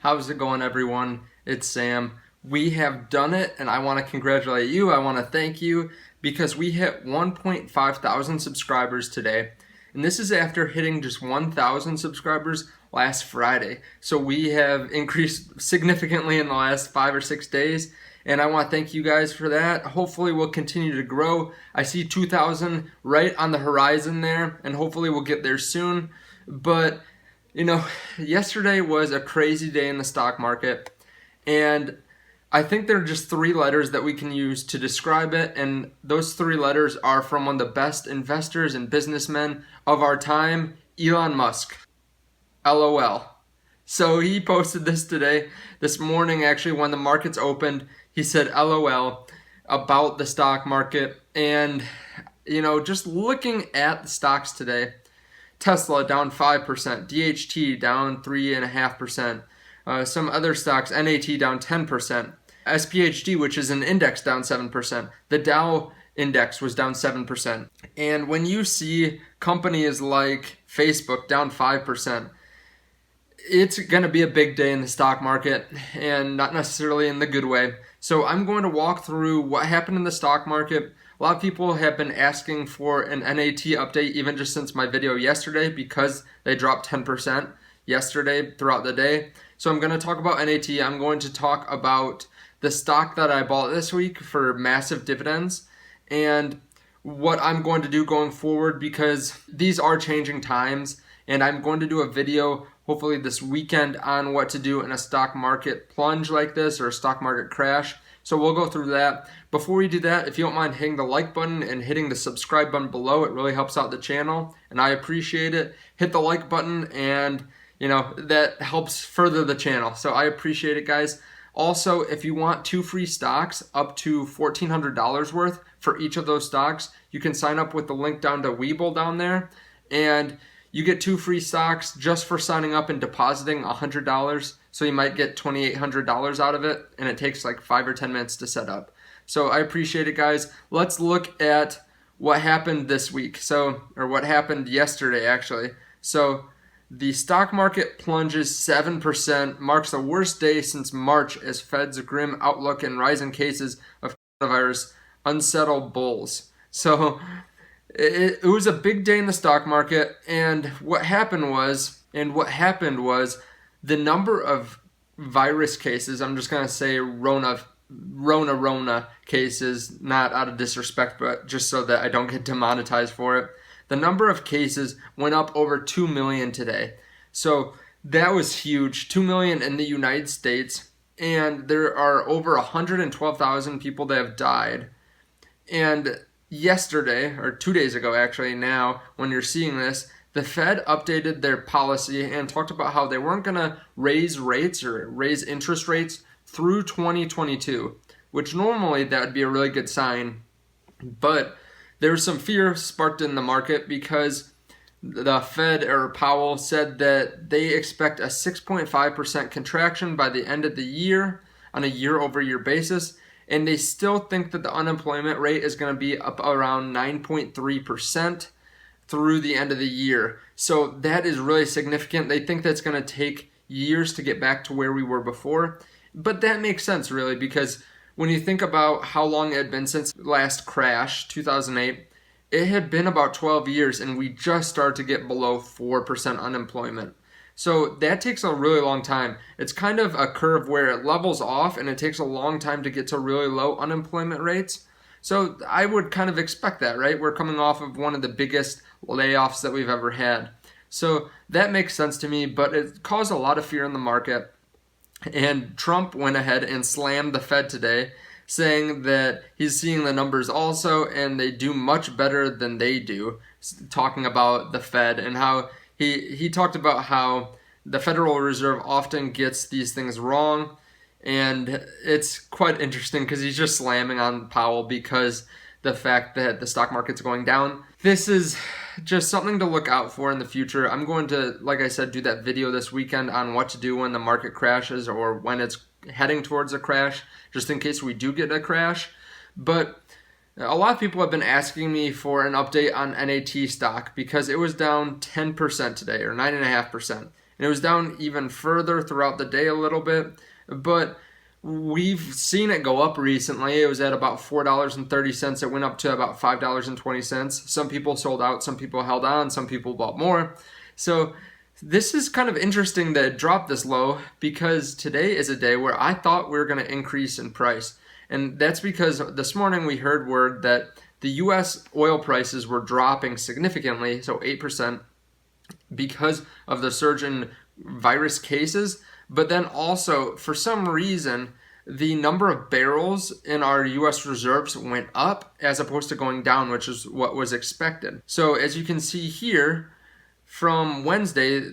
How's it going, everyone? It's Sam. We have done it, and I want to congratulate you. I want to thank you because we hit 1.5 thousand subscribers today. And this is after hitting just 1,000 subscribers last Friday. So we have increased significantly in the last 5 or 6 days. And I want to thank you guys for that. Hopefully we'll continue to grow. I see 2,000 right on the horizon there, and hopefully we'll get there soon. But yesterday was a crazy day in the stock market, and I think there are just 3 letters that we can use to describe it, and those 3 letters are from one of the best investors and businessmen of our time, Elon Musk. LOL. So he posted this morning actually, when the markets opened. He said LOL about the stock market, and just looking at the stocks today, Tesla down 5%, DHT down 3.5%, some other stocks, NAT down 10%, SPHD, which is an index, down 7%, the Dow index was down 7%. And when you see companies like Facebook down 5%, it's going to be a big day in the stock market, and not necessarily in the good way. So I'm going to walk through what happened in the stock market. A lot of people have been asking for an NAT update even just since my video yesterday, because they dropped 10% yesterday throughout the day. So I'm going to talk about NAT. I'm going to talk about the stock that I bought this week for massive dividends and what I'm going to do going forward, because these are changing times, and I'm going to do a video hopefully this weekend on what to do in a stock market plunge like this, or a stock market crash. So we'll go through that. Before we do that, if you don't mind hitting the like button and hitting the subscribe button below, it really helps out the channel, and I appreciate it. Hit the like button, and that helps further the channel. So I appreciate it, guys. Also, if you want 2 free stocks up to $1,400 worth for each of those stocks, you can sign up with the link down to Webull down there, and you get 2 free stocks just for signing up and depositing $100. So you might get $2,800 out of it, and it takes like 5 or 10 minutes to set up. So I appreciate it, guys. Let's look at what happened this week. Or what happened yesterday, actually. So the stock market plunges 7%, marks the worst day since March as Fed's grim outlook and rising cases of coronavirus unsettle bulls. So it was a big day in the stock market, and what happened was the number of virus cases, I'm just going to say Rona cases, not out of disrespect, but just so that I don't get demonetized for it. The number of cases went up over 2 million today. So that was huge, 2 million in the United States, and there are over 112,000 people that have died. And yesterday, or 2 days ago actually now, when you're seeing this, the Fed updated their policy and talked about how they weren't going to raise rates or raise interest rates through 2022, which normally that would be a really good sign. But there was some fear sparked in the market because the Fed, or Powell, said that they expect a 6.5% contraction by the end of the year on a year-over-year basis. And they still think that the unemployment rate is going to be up around 9.3% through the end of the year. So that is really significant. They think that's going to take years to get back to where we were before. But that makes sense, really, because when you think about how long it had been since the last crash, 2008, it had been about 12 years, and we just started to get below 4% unemployment. So that takes a really long time. It's kind of a curve where it levels off, and it takes a long time to get to really low unemployment rates. So I would kind of expect that, right? We're coming off of one of the biggest layoffs that we've ever had. So that makes sense to me, but it caused a lot of fear in the market. And Trump went ahead and slammed the Fed today, saying that he's seeing the numbers also, and they do much better than they do, talking about the Fed and how he talked about how the Federal Reserve often gets these things wrong. And it's quite interesting because he's just slamming on Powell because the fact that the stock market's going down. This is just something to look out for in the future. I'm going to, like I said, do that video this weekend on what to do when the market crashes or when it's heading towards a crash, just in case we do get a crash. But a lot of people have been asking me for an update on NAT stock because it was down 10% today, or 9.5%. And it was down even further throughout the day a little bit. But we've seen it go up recently. It was at about $4.30. It went up to about $5.20. Some people sold out, some people held on, some people bought more. So this is kind of interesting that it dropped this low, because today is a day where I thought we were going to increase in price. And that's because this morning we heard word that the US oil prices were dropping significantly, so 8%, because of the surge in virus cases. But then also, for some reason, the number of barrels in our US reserves went up as opposed to going down, which is what was expected. So as you can see here, from Wednesday,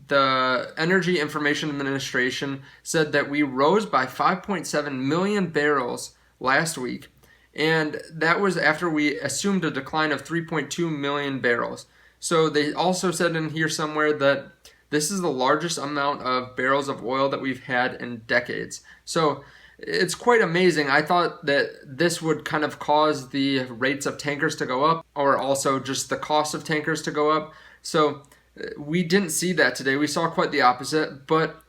the Energy Information Administration said that we rose by 5.7 million barrels last week. And that was after we assumed a decline of 3.2 million barrels. So they also said in here somewhere that this is the largest amount of barrels of oil that we've had in decades. So it's quite amazing. I thought that this would kind of cause the rates of tankers to go up, or also just the cost of tankers to go up. So we didn't see that today. We saw quite the opposite, but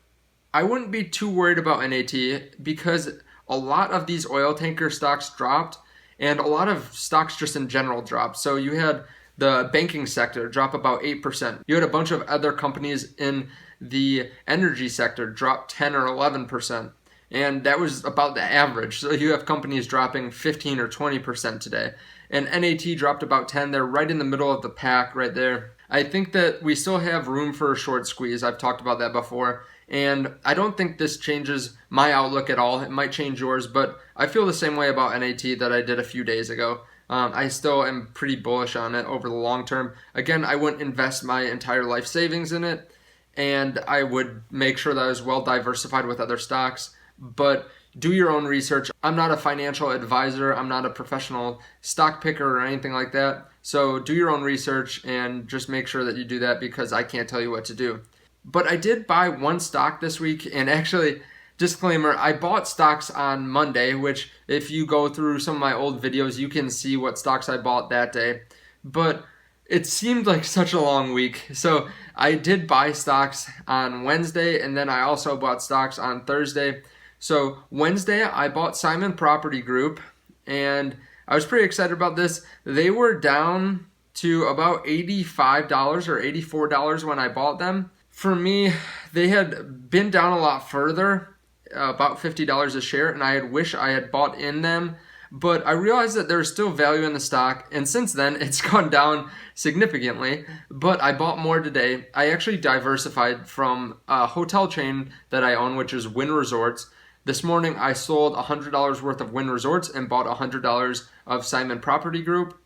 I wouldn't be too worried about NAT, because a lot of these oil tanker stocks dropped, and a lot of stocks just in general dropped. So you had the banking sector drop about 8%. You had a bunch of other companies in the energy sector drop 10 or 11%. And that was about the average. So you have companies dropping 15 or 20% today. And NAT dropped about 10. They're right in the middle of the pack right there. I think that we still have room for a short squeeze. I've talked about that before. And I don't think this changes my outlook at all. It might change yours, but I feel the same way about NAT that I did a few days ago. I still am pretty bullish on it over the long term. Again, I wouldn't invest my entire life savings in it, and I would make sure that I was well diversified with other stocks. But do your own research. I'm not a financial advisor. I'm not a professional stock picker or anything like that. So do your own research and just make sure that you do that, because I can't tell you what to do. But I did buy one stock this week, and actually, disclaimer, I bought stocks on Monday, which if you go through some of my old videos, you can see what stocks I bought that day. But it seemed like such a long week. So I did buy stocks on Wednesday, and then I also bought stocks on Thursday. So Wednesday, I bought Simon Property Group, and I was pretty excited about this. They were down to about $85 or $84 when I bought them. For me, they had been down a lot further, about $50 a share, and I wish I had bought in them. But I realized that there's still value in the stock, and since then, it's gone down significantly. But I bought more today. I actually diversified from a hotel chain that I own, which is Wynn Resorts. This morning, I sold $100 worth of Wynn Resorts and bought $100 of Simon Property Group.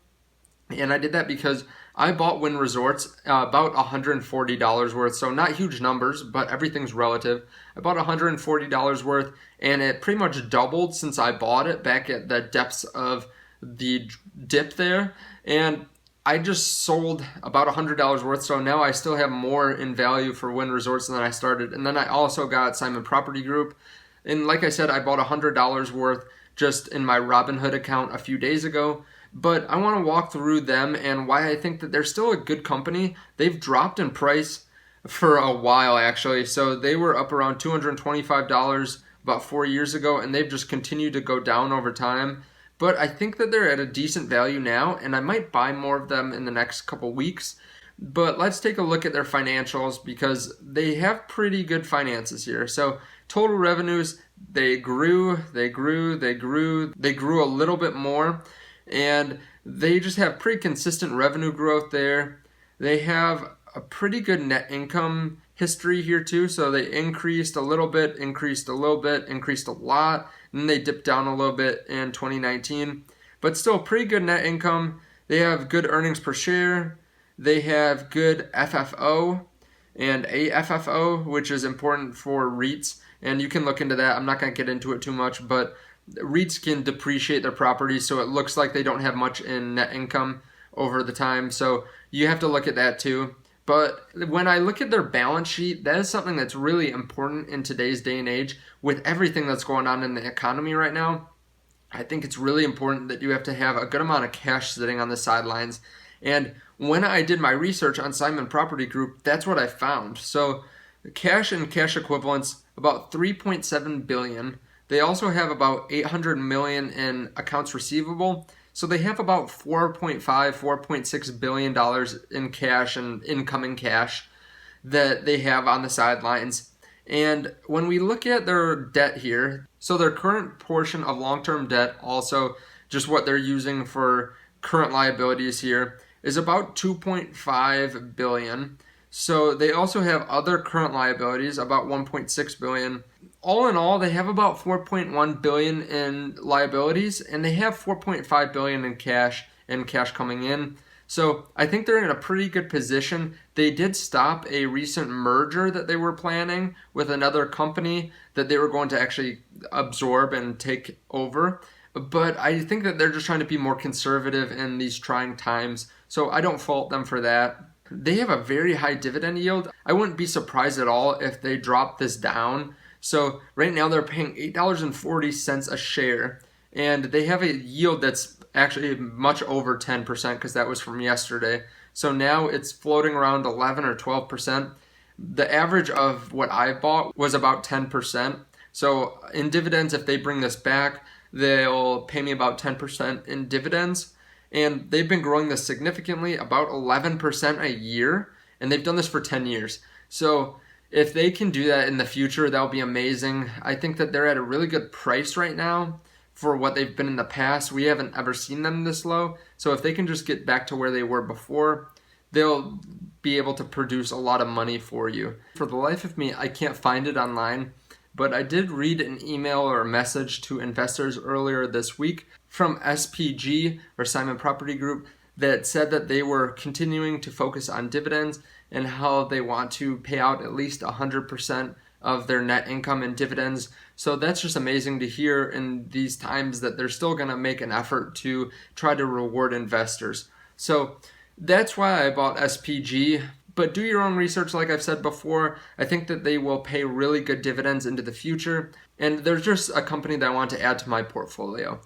And I did that because I bought Wynn Resorts about $140 worth, so not huge numbers, but everything's relative. I bought $140 worth, and it pretty much doubled since I bought it back at the depths of the dip there. And I just sold about $100 worth, so now I still have more in value for Wynn Resorts than I started. And then I also got Simon Property Group. And like I said, I bought $100 worth just in my Robinhood account a few days ago. But I want to walk through them and why I think that they're still a good company. They've dropped in price for a while, actually. So they were up around $225 about 4 years ago, and they've just continued to go down over time. But I think that they're at a decent value now, and I might buy more of them in the next couple weeks. But let's take a look at their financials, because they have pretty good finances here. So total revenues, they grew a little bit more. And they just have pretty consistent revenue growth there. They have a pretty good net income history here too. So they increased a little bit, increased a little bit, increased a lot, and then they dipped down a little bit in 2019. But still pretty good net income. They have good earnings per share. They have good FFO and AFFO, which is important for REITs. And you can look into that. I'm not going to get into it too much, but REITs can depreciate their properties, so it looks like they don't have much in net income over the time. So you have to look at that too. But when I look at their balance sheet, that is something that's really important in today's day and age with everything that's going on in the economy right now. I think it's really important that you have to have a good amount of cash sitting on the sidelines. And when I did my research on Simon Property Group, that's what I found. So Cash and cash equivalents, about 3.7 billion. They also have about 800 million in accounts receivable. So they have about 4.5, 4.6 billion dollars in cash and incoming cash that they have on the sidelines. And when we look at their debt here, so their current portion of long-term debt, also just what they're using for current liabilities here, is about 2.5 billion. So they also have other current liabilities, about 1.6 billion. All in all, they have about 4.1 billion in liabilities, and they have 4.5 billion in cash and cash coming in. So I think they're in a pretty good position. They did stop a recent merger that they were planning with another company that they were going to actually absorb and take over. But I think that they're just trying to be more conservative in these trying times. So I don't fault them for that. They have a very high dividend yield. I wouldn't be surprised at all if they drop this down. So right now they're paying $8.40 a share, and they have a yield that's actually much over 10% because that was from yesterday. So now it's floating around 11 or 12%. The average of what I bought was about 10%. So in dividends, if they bring this back, they'll pay me about 10% in dividends. And they've been growing this significantly, about 11% a year, and they've done this for 10 years. So if they can do that in the future, that'll be amazing. I think that they're at a really good price right now for what they've been in the past. We haven't ever seen them this low. So if they can just get back to where they were before, they'll be able to produce a lot of money for you. For the life of me, I can't find it online, but I did read an email or a message to investors earlier this week from SPG, or Simon Property Group, that said that they were continuing to focus on dividends and how they want to pay out at least 100% of their net income in dividends. So that's just amazing to hear in these times that they're still going to make an effort to try to reward investors. So that's why I bought SPG. But do your own research, like I've said before. I think that they will pay really good dividends into the future. And they're just a company that I want to add to my portfolio.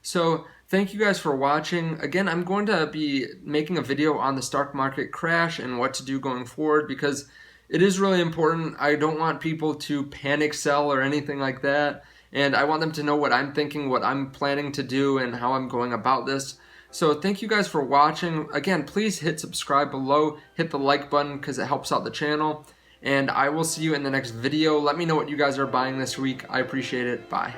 So thank you guys for watching. Again, I'm going to be making a video on the stock market crash and what to do going forward because it is really important. I don't want people to panic sell or anything like that. And I want them to know what I'm thinking, what I'm planning to do, and how I'm going about this. So thank you guys for watching. Again, please hit subscribe below. Hit the like button because it helps out the channel. And I will see you in the next video. Let me know what you guys are buying this week. I appreciate it. Bye.